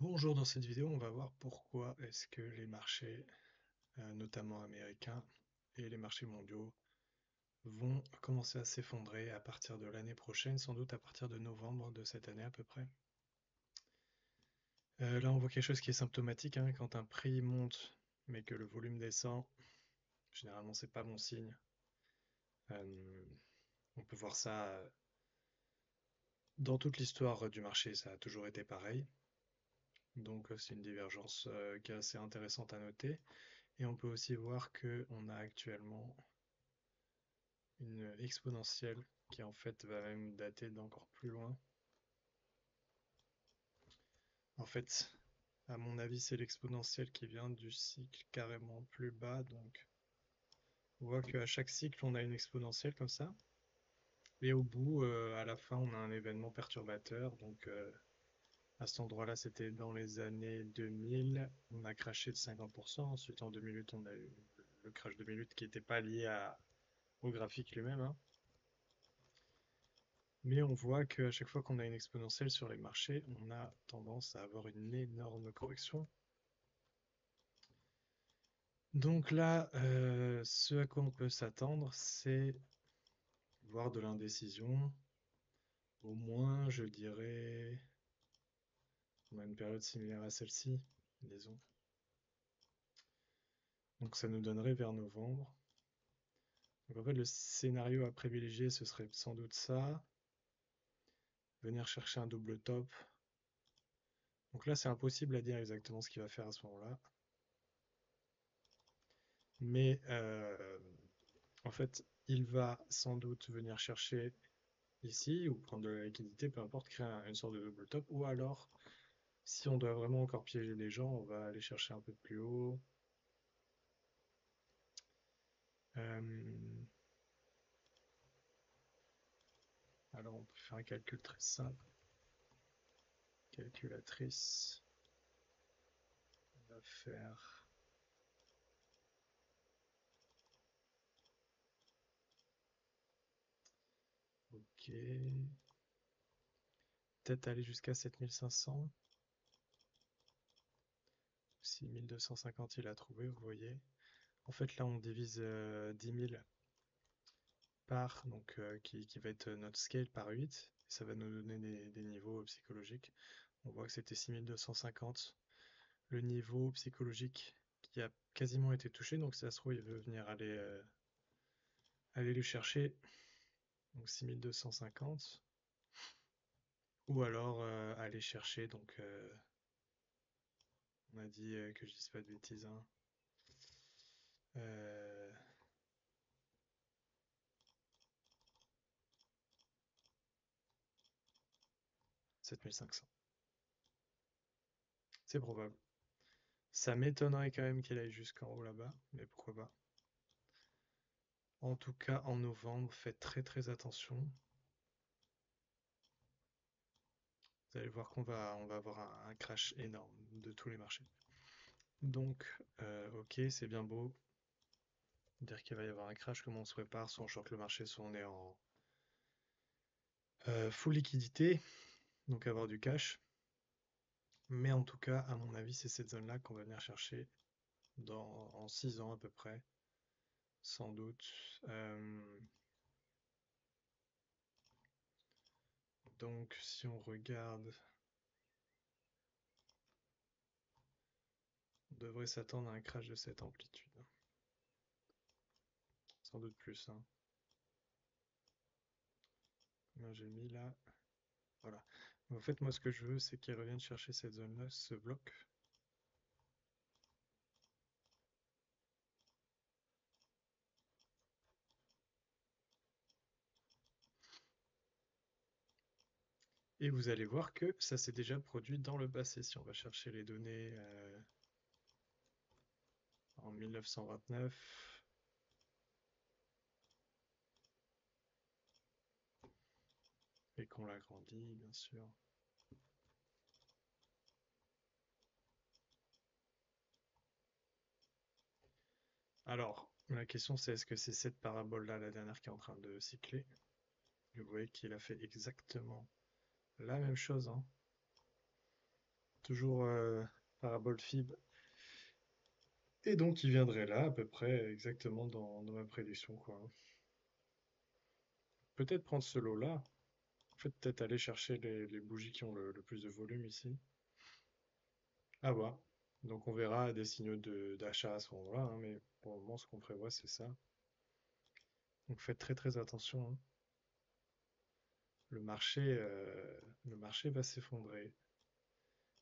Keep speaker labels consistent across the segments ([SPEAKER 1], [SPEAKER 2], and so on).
[SPEAKER 1] Bonjour, dans cette vidéo, on va voir pourquoi est-ce que les marchés, notamment américains, et les marchés mondiaux vont commencer à s'effondrer à partir de l'année prochaine, sans doute à partir de novembre de cette année à peu près. Là, on voit quelque chose qui est symptomatique, hein, quand un prix monte mais que le volume descend, généralement c'est pas bon signe. Euh, on peut voir ça dans toute l'histoire du marché, ça a toujours été pareil. Donc c'est une divergence qui est assez intéressante à noter. Et on peut aussi voir que on a actuellement une exponentielle qui en fait va même dater d'encore plus loin. En fait, à mon avis, c'est l'exponentielle qui vient du cycle carrément plus bas. Donc, on voit qu'à chaque cycle, on a une exponentielle comme ça. Et au bout, à la fin, on a un événement perturbateur. Donc, à cet endroit-là, c'était dans les années 2000. On a crashé de 50%. Ensuite, en 2008, on a eu le crash 2008 qui n'était pas lié au graphique lui-même, hein. Mais on voit qu'à chaque fois qu'on a une exponentielle sur les marchés, on a tendance à avoir une énorme correction. Donc là, ce à quoi on peut s'attendre, c'est voir de l'indécision. Au moins, je dirais, on a une période similaire à celle-ci, disons. Donc ça nous donnerait vers novembre. Donc en fait, le scénario à privilégier, ce serait sans doute ça. Venir chercher un double top. Donc là, c'est impossible à dire exactement ce qu'il va faire à ce moment-là. Mais en fait, il va sans doute venir chercher ici ou prendre de la liquidité, peu importe, créer une sorte de double top. Ou alors, si on doit vraiment encore piéger les gens, on va aller chercher un peu plus haut. Euh, alors, on peut faire un calcul très simple. Calculatrice. On va faire. Ok. Peut-être aller jusqu'à 7500. 6250, il a trouvé, vous voyez. En fait, là, on divise 10 000 par, donc qui va être notre scale par 8. Et ça va nous donner des niveaux psychologiques. On voit que c'était 6250. Le niveau psychologique qui a quasiment été touché, donc si ça se trouve, il veut venir aller le chercher. Donc 6250. Ou alors aller chercher, donc on a dit que je dise pas de bêtises, hein. Euh, 7500. C'est probable. Ça m'étonnerait quand même qu'il aille jusqu'en haut là-bas, mais pourquoi pas. En tout cas, en novembre, faites très très attention. Vous allez voir on va avoir un crash énorme de tous les marchés. Donc, ok, c'est bien beau dire qu'il va y avoir un crash, comment on se prépare, soit on short le marché, soit on est en full liquidité, donc avoir du cash. Mais en tout cas, à mon avis, c'est cette zone-là qu'on va venir chercher en 6 ans à peu près, sans doute. Donc, si on regarde, on devrait s'attendre à un crash de cette amplitude. Sans doute plus, hein. Combien j'ai mis là? Voilà. En fait, moi, ce que je veux, c'est qu'il revienne chercher cette zone-là, ce bloc. Et vous allez voir que ça s'est déjà produit dans le passé. Si on va chercher les données en 1929, et qu'on l'agrandit, bien sûr. Alors, la question c'est est-ce que c'est cette parabole-là, la dernière, qui est en train de cycler? Vous voyez qu'il a fait exactement la même chose, hein. toujours parabole fib. Et donc il viendrait là à peu près exactement dans ma prédiction quoi. Peut-être prendre ce lot-là. En fait, peut-être aller chercher les bougies qui ont le plus de volume ici. À voir. Donc on verra des signaux d'achat à ce moment-là, hein, mais pour le moment ce qu'on prévoit c'est ça. Donc faites très très attention, hein. Le marché va s'effondrer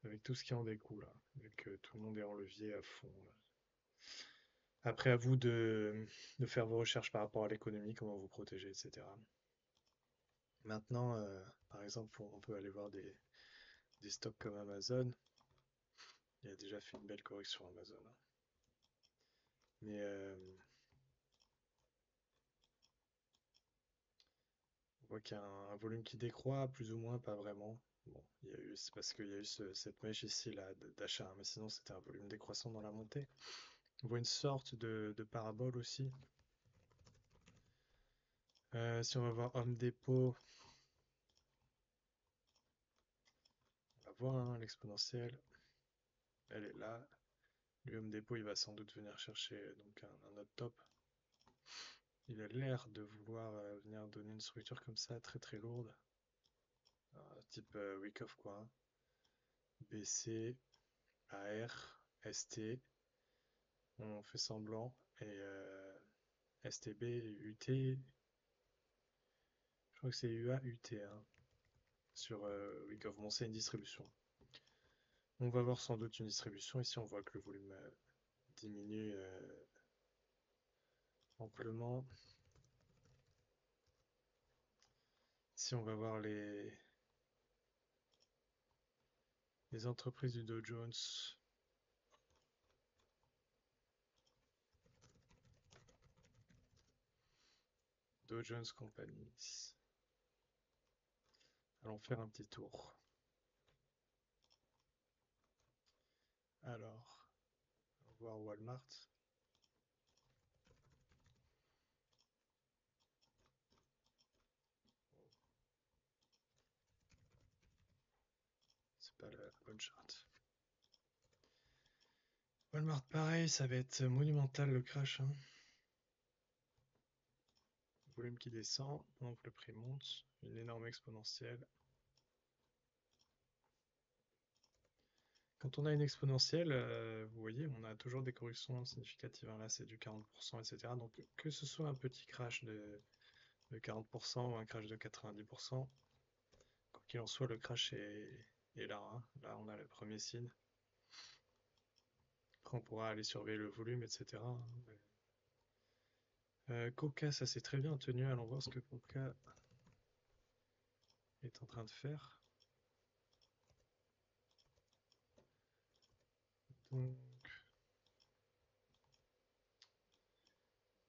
[SPEAKER 1] avec tout ce qui en découle, là, vu que tout le monde est en levier à fond, là. Après, à vous de faire vos recherches par rapport à l'économie, comment vous protéger, etc. Maintenant, par exemple, on peut aller voir des stocks comme Amazon. Il a déjà fait une belle correction Amazon, hein. Mais on voit qu'il y a un volume qui décroît, plus ou moins, pas vraiment. Bon, c'est parce qu'il y a eu cette mèche ici là d'achat, hein, mais sinon c'était un volume décroissant dans la montée. On voit une sorte de parabole aussi. Si on va voir Home Depot, on va voir hein, l'exponentielle, elle est là. Le Home Depot, il va sans doute venir chercher donc un autre top. Il a l'air de vouloir venir donner une structure comme ça, très très lourde, type Wyckoff quoi, hein. BC, AR, ST, on fait semblant, et STB, UT, je crois que c'est UA, UT, hein, sur Wyckoff. Bon, c'est une distribution. On va voir sans doute une distribution. Ici, on voit que le volume diminue amplement. Si on va voir les entreprises du Dow Jones, Dow Jones Companies. Allons faire un petit tour. Alors, on va voir Walmart. C'est pas la bonne charte. Walmart, pareil, ça va être monumental le crash, hein. Volume qui descend, donc le prix monte, une énorme exponentielle. Quand on a une exponentielle, vous voyez, on a toujours des corrections significatives, hein. Là, c'est du 40%, etc. Donc, que ce soit un petit crash de 40% ou un crash de 90%, quoi qu'il en soit, le crash est là, hein. Là, on a le premier signe. Après, on pourra aller surveiller le volume, etc., hein. Coca, ça s'est très bien tenu. Allons voir ce que Coca est en train de faire.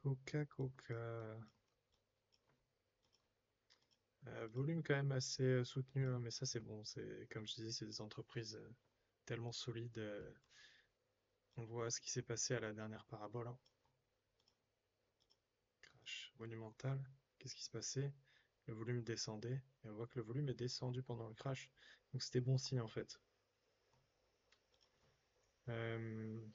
[SPEAKER 1] Donc, Coca. Volume quand même assez soutenu, hein, mais ça c'est bon. C'est comme je disais, c'est des entreprises tellement solides. On voit ce qui s'est passé à la dernière parabole, hein. Crash monumental. Qu'est-ce qui se passait? Le volume descendait et on voit que le volume est descendu pendant le crash. Donc c'était bon signe en fait. Euh,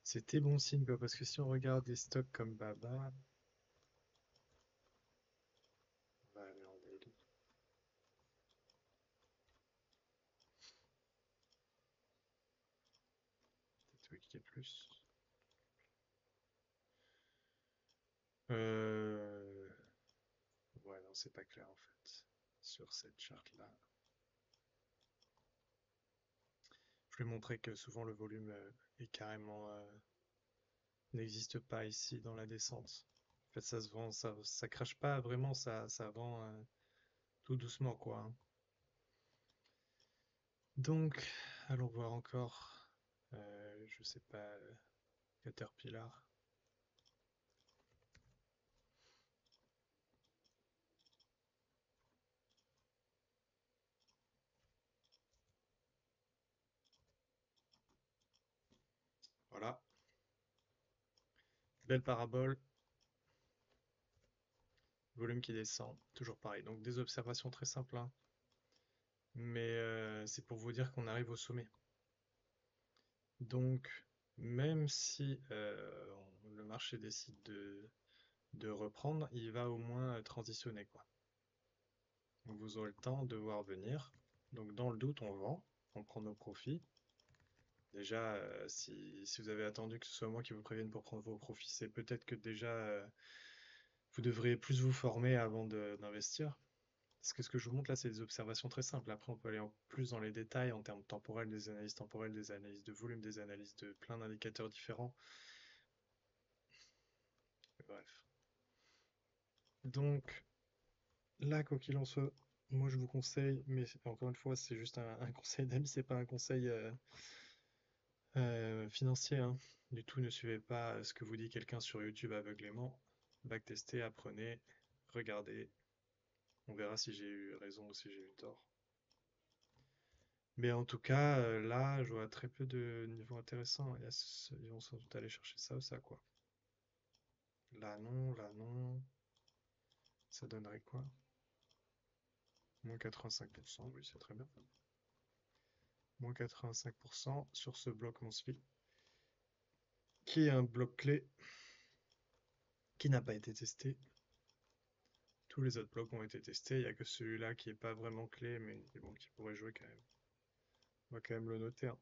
[SPEAKER 1] C'était bon signe quoi, parce que si on regarde des stocks comme Baba, on va aller en daily. Peut-être cliquer plus. Euh... Ouais, non, c'est pas clair en fait sur cette charte-là. Je vais montrer que souvent le volume est carrément n'existe pas ici dans la descente. En fait, ça se vend, ça crache pas vraiment, ça vend tout doucement quoi, hein. Donc, allons voir encore, je sais pas, Caterpillar. Voilà, belle parabole, volume qui descend, toujours pareil. Donc des observations très simples, hein. Mais c'est pour vous dire qu'on arrive au sommet. Donc, même si le marché décide de reprendre, il va au moins transitionner, quoi. Donc, vous aurez le temps de voir venir. Donc, dans le doute, on vend, on prend nos profits. Déjà, si vous avez attendu que ce soit moi qui vous prévienne pour prendre vos profits, c'est peut-être que déjà vous devriez plus vous former avant d'investir. Parce que ce que je vous montre là, c'est des observations très simples. Après, on peut aller en plus dans les détails en termes temporels, des analyses temporelles, des analyses de volume, des analyses de plein d'indicateurs différents. Bref. Donc, là, quoi qu'il en soit, moi je vous conseille, mais encore une fois, c'est juste un conseil d'amis, c'est pas un conseil financier, hein. Du tout, ne suivez pas ce que vous dit quelqu'un sur YouTube aveuglément. Backtestez, apprenez, regardez. On verra si j'ai eu raison ou si j'ai eu tort. Mais en tout cas, là, je vois très peu de niveaux intéressants. Ils vont sans doute aller chercher ça ou ça, quoi. Là, non, là, non. Ça donnerait quoi? Moins 85%, oui, c'est très bien. Moins 85% sur ce bloc monthly, qui est un bloc clé qui n'a pas été testé. Tous les autres blocs ont été testés. Il n'y a que celui-là qui n'est pas vraiment clé, mais bon, qui pourrait jouer quand même. On va quand même le noter, hein.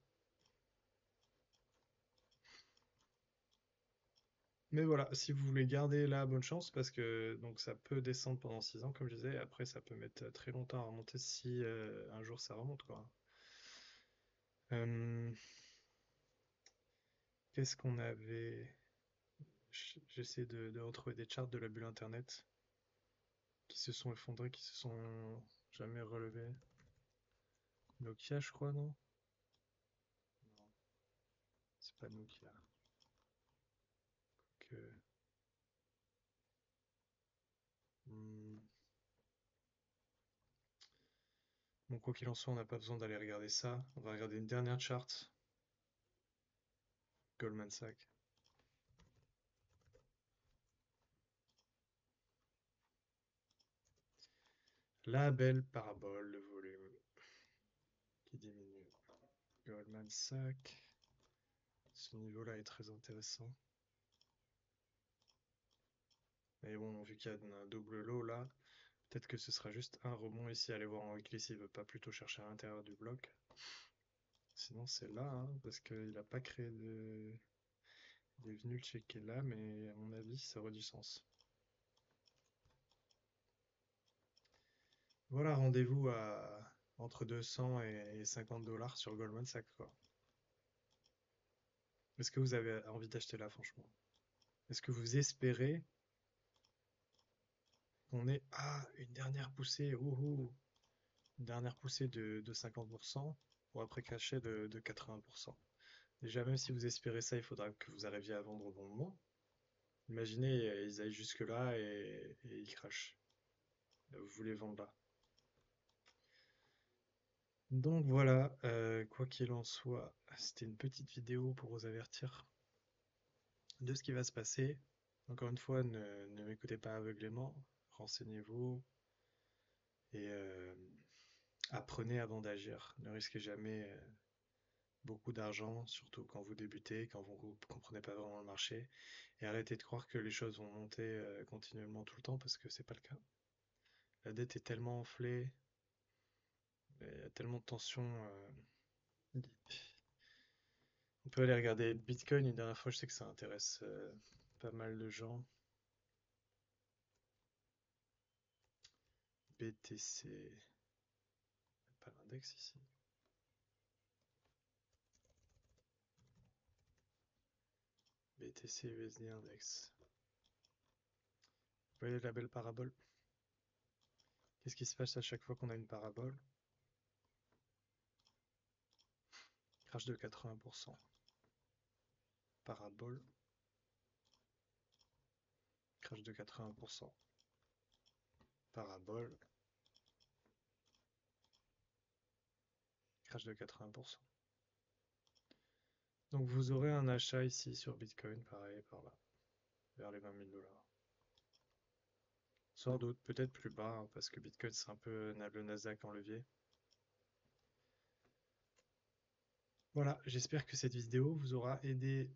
[SPEAKER 1] Mais voilà, si vous voulez garder la bonne chance, parce que donc ça peut descendre pendant 6 ans, comme je disais, et après ça peut mettre très longtemps à remonter si un jour ça remonte, quoi. Euh, Qu'est-ce qu'on avait? J'essaie de retrouver des charts de la bulle internet qui se sont effondrés, qui se sont jamais relevés. Nokia, je crois, non? Non, c'est pas Nokia. Que... Hmm. Bon, quoi qu'il en soit, on n'a pas besoin d'aller regarder ça. On va regarder une dernière chart. Goldman Sachs. La belle parabole, le volume qui diminue. Goldman Sachs. Ce niveau-là est très intéressant. Mais bon, vu qu'il y a un double lot là, peut-être que ce sera juste un rebond ici. Allez voir en weekly s'il ne veut pas plutôt chercher à l'intérieur du bloc. Sinon, c'est là, hein, parce qu'il n'a pas créé de... Il est venu le checker là, mais à mon avis, ça aurait du sens. Voilà, rendez-vous à entre 200 et 50 dollars sur Goldman Sachs, quoi. Est-ce que vous avez envie d'acheter là, franchement? Est-ce que vous espérez qu'on ait une dernière poussée, une dernière poussée de 50% pour après cacher de 80%? Déjà, même si vous espérez ça, il faudra que vous arriviez à vendre au bon moment. Imaginez, ils aillent jusque-là et ils crachent. Vous voulez vendre là. Donc voilà, quoi qu'il en soit, c'était une petite vidéo pour vous avertir de ce qui va se passer. Encore une fois, ne m'écoutez pas aveuglément, renseignez-vous et apprenez avant d'agir. Ne risquez jamais beaucoup d'argent, surtout quand vous débutez, quand vous ne comprenez pas vraiment le marché. Et arrêtez de croire que les choses vont monter continuellement tout le temps parce que c'est pas le cas. La dette est tellement enflée, il y a tellement de tensions. On peut aller regarder Bitcoin une dernière fois, je sais que ça intéresse pas mal de gens. BTC, pas l'index ici. BTC USD Index. Vous voyez la belle parabole? Qu'est-ce qui se passe à chaque fois qu'on a une parabole? Crash de 80%. Parabole. Crash de 80%. Parabole. Crash de 80%. Donc vous aurez un achat ici sur Bitcoin, pareil, par là, vers les 20 000 dollars. Sans doute, peut-être plus bas, hein, parce que Bitcoin c'est un peu le Nasdaq en levier. Voilà, j'espère que cette vidéo vous aura aidé